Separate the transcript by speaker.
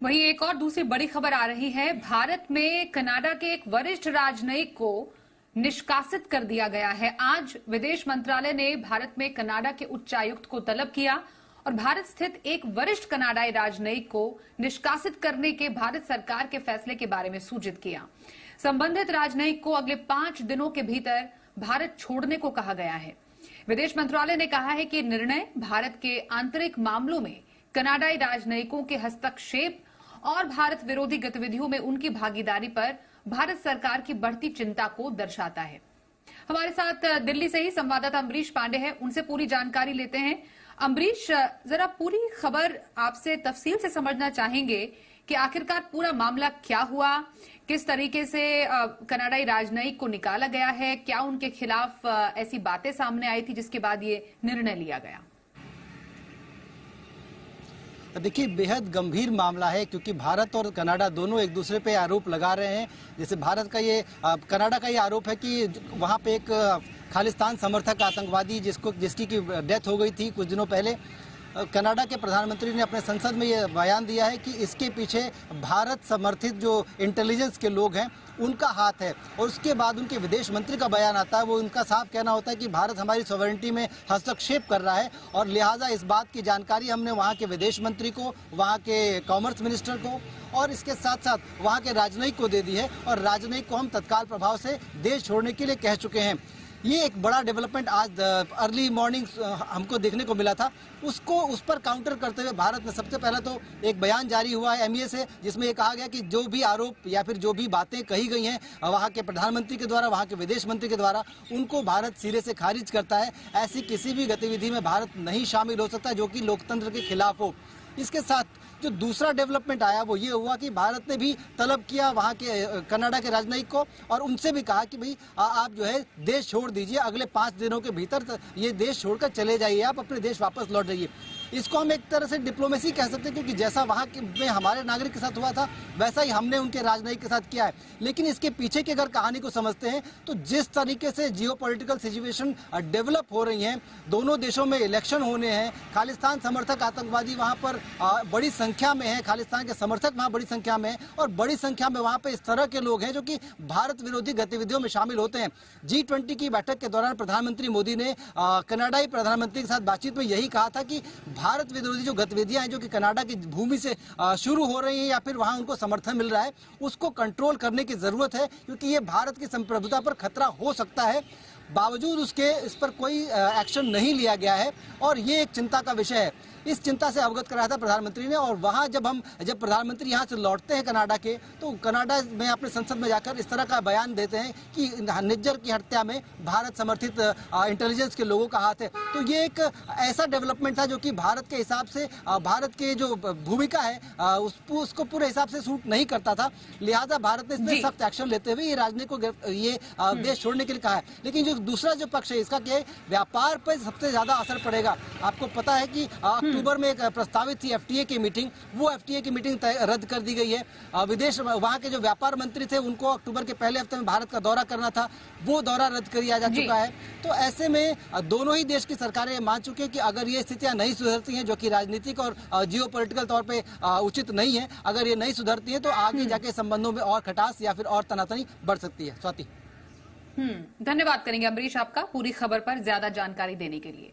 Speaker 1: वहीं एक और दूसरी बड़ी खबर आ रही है। भारत में कनाडा के एक वरिष्ठ राजनयिक को निष्कासित कर दिया गया है। आज विदेश मंत्रालय ने भारत में कनाडा के उच्चायुक्त को तलब किया और भारत स्थित एक वरिष्ठ कनाडाई राजनयिक को निष्कासित करने के भारत सरकार के फैसले के बारे में सूचित किया। संबंधित राजनयिक को अगले 5 दिनों के भीतर भारत छोड़ने को कहा गया है। विदेश मंत्रालय ने कहा है कि निर्णय भारत के आंतरिक मामलों में कनाडाई राजनयिकों के हस्तक्षेप और भारत विरोधी गतिविधियों में उनकी भागीदारी पर भारत सरकार की बढ़ती चिंता को दर्शाता है। हमारे साथ दिल्ली से ही संवाददाता अम्बरीश पांडे हैं, उनसे पूरी जानकारी लेते हैं। अम्बरीश, जरा पूरी खबर आपसे तफसील से समझना चाहेंगे कि आखिरकार पूरा मामला क्या हुआ, किस तरीके से कनाडाई राजनयिक को निकाला गया है, क्या उनके खिलाफ ऐसी बातें सामने आई थी जिसके बाद ये निर्णय लिया गया।
Speaker 2: देखिए, बेहद गंभीर मामला है क्योंकि भारत और कनाडा दोनों एक दूसरे पे आरोप लगा रहे हैं। जैसे भारत का कनाडा का ये आरोप है कि वहाँ पे एक खालिस्तान समर्थक आतंकवादी जिसकी डेथ हो गई थी कुछ दिनों पहले, कनाडा के प्रधानमंत्री ने अपने संसद में ये बयान दिया है कि इसके पीछे भारत समर्थित जो इंटेलिजेंस के लोग हैं उनका हाथ है। और उसके बाद उनके विदेश मंत्री का बयान आता है, वो उनका साफ कहना होता है कि भारत हमारी सॉवरेनिटी में हस्तक्षेप कर रहा है और लिहाजा इस बात की जानकारी हमने वहाँ के विदेश मंत्री को, वहाँ के कॉमर्स मिनिस्टर को और इसके साथ साथ वहाँ के राजनयिक को दे दी है और राजनयिक को हम तत्काल प्रभाव से देश छोड़ने के लिए कह चुके हैं। ये एक बड़ा डेवलपमेंट आज अर्ली मॉर्निंग हमको देखने को मिला था। उस पर काउंटर करते हुए भारत में सबसे पहले तो एक बयान जारी हुआ है एमईए से, जिसमें ये कहा गया कि जो भी आरोप या फिर जो भी बातें कही गई हैं वहाँ के प्रधानमंत्री के द्वारा, वहाँ के विदेश मंत्री के द्वारा, उनको भारत सिरे से खारिज करता है। ऐसी किसी भी गतिविधि में भारत नहीं शामिल हो सकता जो कि लोकतंत्र के खिलाफ हो। इसके साथ जो दूसरा डेवलपमेंट आया वो ये हुआ कि भारत ने भी तलब किया वहाँ के कनाडा के राजनयिक को और उनसे भी कहा कि भाई आप जो है देश छोड़ दीजिए, अगले 5 दिनों के भीतर ये देश छोड़कर चले जाइए, आप अपने देश वापस लौट जाइए। इसको हम एक तरह से डिप्लोमेसी कह सकते हैं क्योंकि जैसा वहाँ में हमारे नागरिक के साथ हुआ था वैसा ही हमने उनके राजनयिक के साथ किया है। लेकिन इसके पीछे की अगर कहानी को समझते हैं तो जिस तरीके से जियोपॉलिटिकल सिचुएशन डेवलप हो रही है, दोनों देशों में इलेक्शन होने हैं, खालिस्तान समर्थक आतंकवादी वहाँ पर बड़ी संख्या में है, खालिस्तान के समर्थक वहाँ बड़ी संख्या में है और बड़ी संख्या में वहाँ पे इस तरह के लोग हैं जो कि भारत विरोधी गतिविधियों में शामिल होते हैं। G20 की बैठक के दौरान प्रधानमंत्री मोदी ने कनाडाई प्रधानमंत्री के साथ बातचीत में यही कहा था कि भारत विरोधी जो गतिविधियां हैं जो कि कनाडा की भूमि से शुरू हो रही हैं या फिर वहां उनको समर्थन मिल रहा है, उसको कंट्रोल करने की जरूरत है क्योंकि ये भारत की संप्रभुता पर खतरा हो सकता है। बावजूद उसके इस पर कोई एक्शन नहीं लिया गया है और ये एक चिंता का विषय है। इस चिंता से अवगत कराया था प्रधानमंत्री ने और वहाँ जब प्रधानमंत्री यहाँ से लौटते हैं कनाडा के, तो कनाडा में अपने संसद में जाकर इस तरह का बयान देते हैं कि निज्जर की हत्या में भारत समर्थित इंटेलिजेंस के लोगों का हाथ है। तो ये एक ऐसा डेवलपमेंट था जो कि भारत के हिसाब से, भारत की जो भूमिका है उसको पूरे हिसाब से सूट नहीं करता था। लिहाजा भारत ने इसमें सख्त एक्शन लेते हुए ये राजनयिक को ये देश छोड़ने के लिए कहा है। लेकिन जो दूसरा जो पक्ष है इसका क्या है, व्यापार पर सबसे ज्यादा असर पड़ेगा। आपको पता है कि अक्टूबर में एक प्रस्तावित थी एफटीए की मीटिंग, वो एफटीए की मीटिंग रद्द कर दी गई है। विदेश वहां के जो व्यापार मंत्री थे उनको अक्टूबर के पहले हफ्ते में भारत का दौरा करना था, वो दौरा रद्द कर दिया जा चुका है। तो ऐसे में दोनों ही देश की सरकारें मान चुकी हैं कि अगर ये स्थितियां नहीं सुधरती हैं जो कि राजनीतिक और जियोपॉलिटिकल तौर पे उचित नहीं है, अगर ये नहीं सुधरती है तो आगे जाके संबंधों में और खटास या फिर और तनातनी बढ़ सकती है। स्वाति,
Speaker 1: धन्यवाद करेंगे अम्बरीश आपका पूरी खबर पर ज्यादा जानकारी देने के लिए।